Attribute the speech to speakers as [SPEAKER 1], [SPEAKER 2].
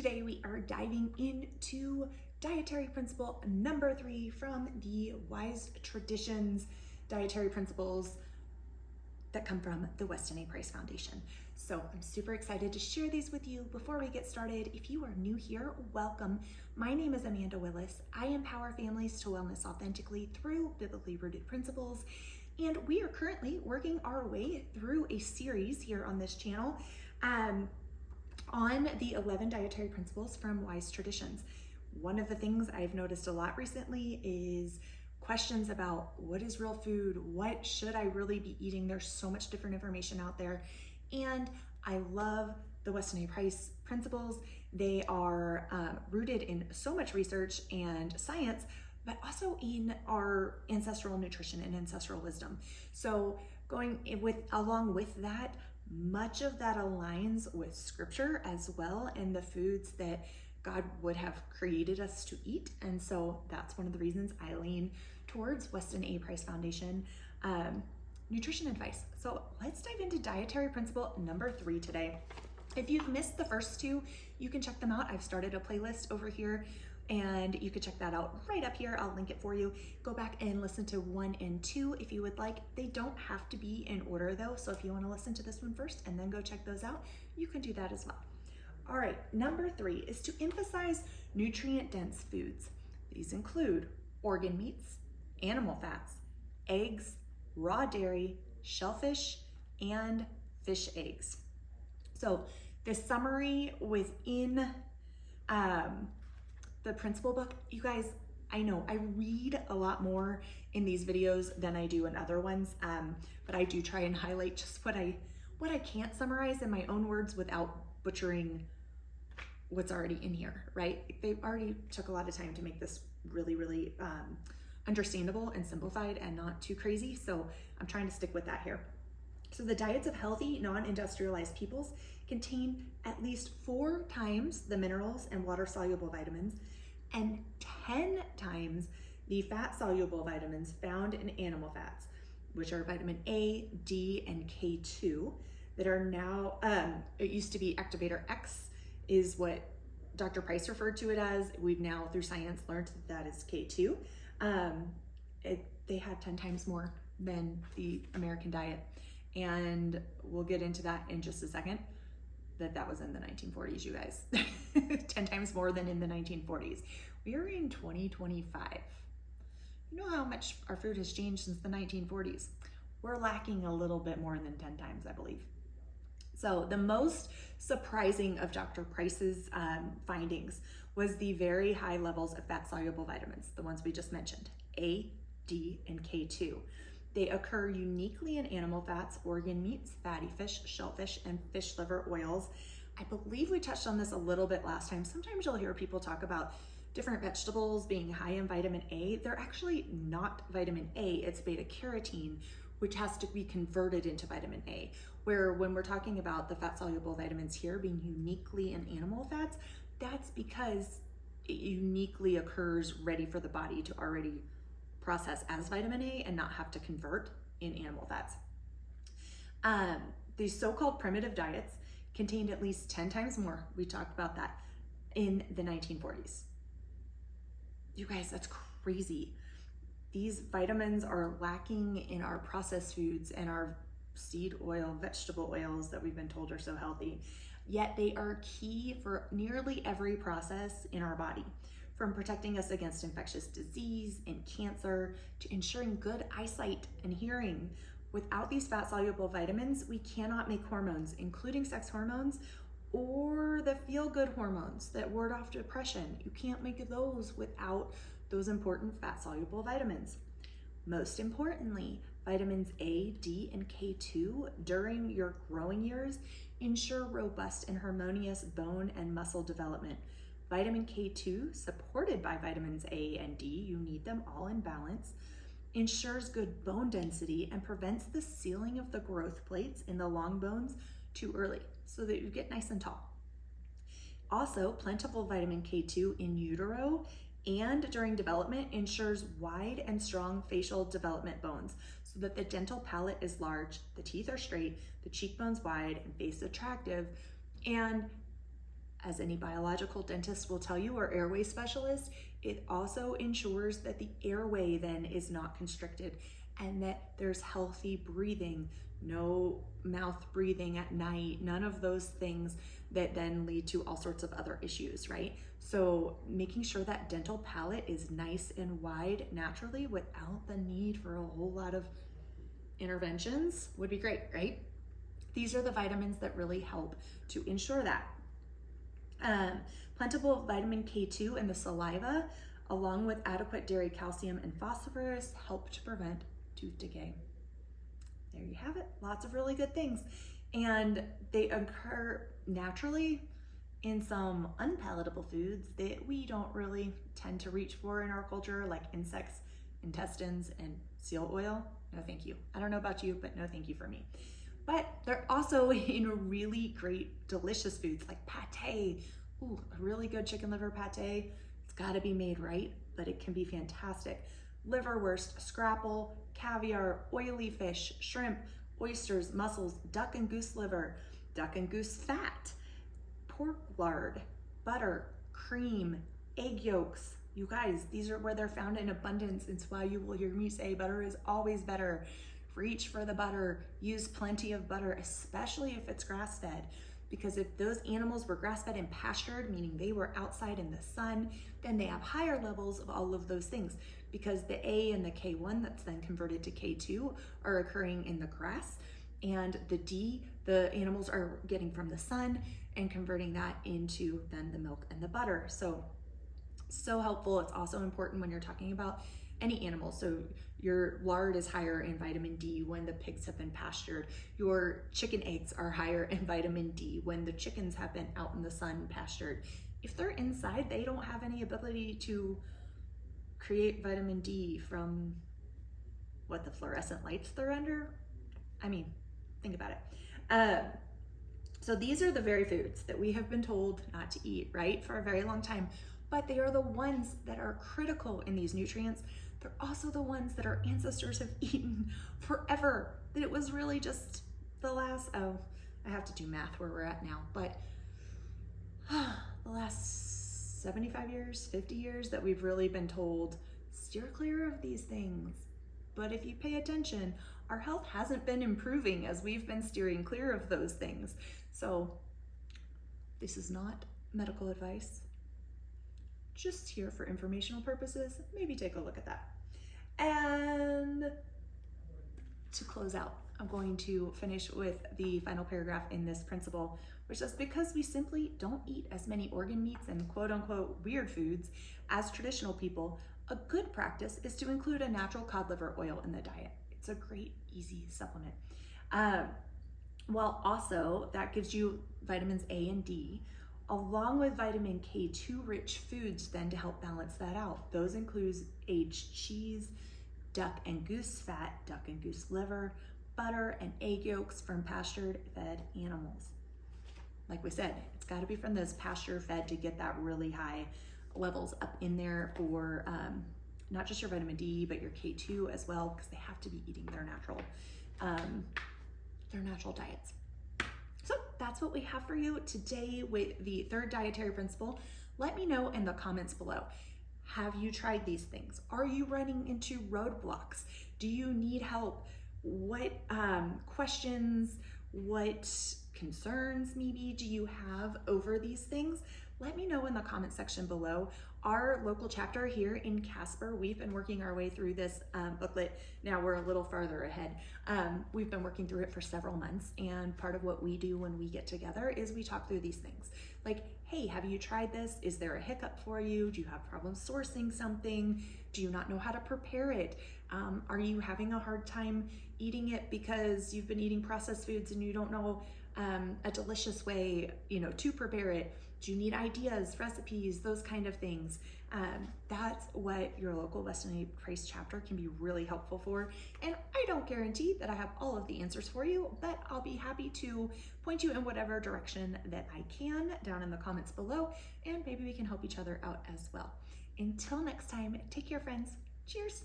[SPEAKER 1] Today we are diving into dietary principle number 3 from the Wise Traditions Dietary Principles that come from the Weston A Foundation. So I'm super excited to share these with you. Before we get started, if you are new here, welcome. My name is Amanda Willis. I empower families to wellness authentically through biblically rooted principles. And we are currently working our way through a series here on this channel on the 11 dietary principles from Wise Traditions. One of the things I've noticed a lot recently is questions about what is real food, what should I really be eating? There's so much different information out there. And I love the Weston A Price principles. They are rooted in so much research and science, but also in our ancestral nutrition and ancestral wisdom. So along with that, much of that aligns with scripture as well and the foods that God would have created us to eat. And so that's one of the reasons I lean towards Weston A Price Foundation nutrition advice. So let's dive into dietary principle number 3 today. If you've missed the first 2, you can check them out. I've started a playlist over here and you can check that out right up here. I'll link it for you. Go back and listen to 1 and 2 if you would like. They don't have to be in order though. So if you want to listen to this one first and then go check those out, you can do that as well. All right, number 3 is to emphasize nutrient-dense foods. These include organ meats, animal fats, eggs, raw dairy, shellfish, and fish eggs. So the summary within the principle book, you guys, I know I read a lot more in these videos than I do in other ones, but I do try and highlight just what I can't summarize in my own words without butchering what's already in here, right? They already took a lot of time to make this really understandable and simplified and not too crazy. So I'm trying to stick with that here. So the diets of healthy, non-industrialized peoples contain at least 4 times the minerals and water-soluble vitamins and 10 times the fat-soluble vitamins found in animal fats, which are vitamin A, D, and K2 that are now, it used to be activator X is what Dr. Price referred to it as. We've now, through science, learned that is K2. They had 10 times more than the American diet. And we'll get into that in just a second, that was in the 1940s, you guys. 10 times more than in the 1940s. We are in 2025. You know how much our food has changed since the 1940s? We're lacking a little bit more than 10 times, I believe. So the most surprising of Dr. Price's findings was the very high levels of fat-soluble vitamins, the ones we just mentioned, A, D, and K2. They occur uniquely in animal fats, organ meats, fatty fish, shellfish, and fish liver oils. I believe we touched on this a little bit last time. Sometimes you'll hear people talk about different vegetables being high in vitamin A. They're actually not vitamin A, it's beta carotene, which has to be converted into vitamin A. Where when we're talking about the fat-soluble vitamins here being uniquely in animal fats, that's because it uniquely occurs ready for the body to already process as vitamin A and not have to convert in animal fats. These so-called primitive diets contained at least 10 times more, we talked about that, in the 1940s. You guys, that's crazy. These vitamins are lacking in our processed foods and our seed oil, vegetable oils that we've been told are so healthy, yet they are key for nearly every process in our body. From protecting us against infectious disease and cancer to ensuring good eyesight and hearing. Without these fat-soluble vitamins, we cannot make hormones, including sex hormones or the feel-good hormones that ward off depression. You can't make those without those important fat-soluble vitamins. Most importantly, vitamins A, D, and K2 during your growing years ensure robust and harmonious bone and muscle development. Vitamin K2, supported by vitamins A and D, you need them all in balance, ensures good bone density and prevents the sealing of the growth plates in the long bones too early so that you get nice and tall. Also, plentiful vitamin K2 in utero and during development ensures wide and strong facial development bones so that the dental palate is large, the teeth are straight, the cheekbones wide, and face attractive. And as any biological dentist will tell you, or airway specialist, it also ensures that the airway then is not constricted and that there's healthy breathing, no mouth breathing at night, none of those things that then lead to all sorts of other issues, right? So making sure that dental palate is nice and wide naturally without the need for a whole lot of interventions would be great, right? These are the vitamins that really help to ensure that. Plentiful vitamin K2 in the saliva, along with adequate dairy calcium and phosphorus, help to prevent tooth decay. There you have it. Lots of really good things. And they occur naturally in some unpalatable foods that we don't really tend to reach for in our culture, like insects, intestines, and seal oil. No thank you. I don't know about you, but no thank you for me. But they're also in really great, delicious foods like pate. Ooh, a really good chicken liver pate. It's gotta be made right, but it can be fantastic. Liverwurst, scrapple, caviar, oily fish, shrimp, oysters, mussels, duck and goose liver, duck and goose fat, pork lard, butter, cream, egg yolks. You guys, these are where they're found in abundance. It's why you will hear me say butter is always better. Reach for the butter, use plenty of butter, especially if it's grass-fed. Because if those animals were grass-fed and pastured, meaning they were outside in the sun, then they have higher levels of all of those things. Because the A and the K1 that's then converted to K2 are occurring in the grass, and the D, the animals are getting from the sun and converting that into then the milk and the butter. So helpful. It's also important when you're talking about any animal. So your lard is higher in vitamin D when the pigs have been pastured. Your chicken eggs are higher in vitamin D when the chickens have been out in the sun pastured. If they're inside, they don't have any ability to create vitamin D from what, the fluorescent lights they're under? I mean, think about it. So these are the very foods that we have been told not to eat, right, for a very long time, but they are the ones that are critical in these nutrients. They're also the ones that our ancestors have eaten forever. That it was really just the last, I have to do math where we're at now, but the last 75 years, 50 years that we've really been told, steer clear of these things. But if you pay attention, our health hasn't been improving as we've been steering clear of those things. So this is not medical advice. Just here for informational purposes. Maybe take a look at that. And to close out, I'm going to finish with the final paragraph in this principle, which says, because we simply don't eat as many organ meats and quote unquote weird foods as traditional people, a good practice is to include a natural cod liver oil in the diet. It's a great, easy supplement. While also that gives you vitamins A and D, along with vitamin K2 rich foods then to help balance that out. Those include aged cheese, duck and goose fat, duck and goose liver, butter, and egg yolks from pastured-fed animals. Like we said, it's got to be from those pasture-fed to get that really high levels up in there for not just your vitamin D, but your K2 as well, because they have to be eating their natural diets. So that's what we have for you today with the third dietary principle. Let me know in the comments below. Have you tried these things? Are you running into roadblocks? Do you need help? What questions, what concerns maybe do you have over these things? Let me know in the comment section below. Our local chapter here in Casper, we've been working our way through this booklet. Now we're a little farther ahead. We've been working through it for several months, and part of what we do when we get together is we talk through these things. Like, hey, have you tried this? Is there a hiccup for you? Do you have problems sourcing something? Do you not know how to prepare it? Are you having a hard time eating it because you've been eating processed foods and you don't know a delicious way, to prepare it? Do you need ideas, recipes, those kind of things? That's what your local Weston A Price chapter can be really helpful for. And I don't guarantee that I have all of the answers for you, but I'll be happy to point you in whatever direction that I can down in the comments below, and maybe we can help each other out as well. Until next time, take care, friends. Cheers.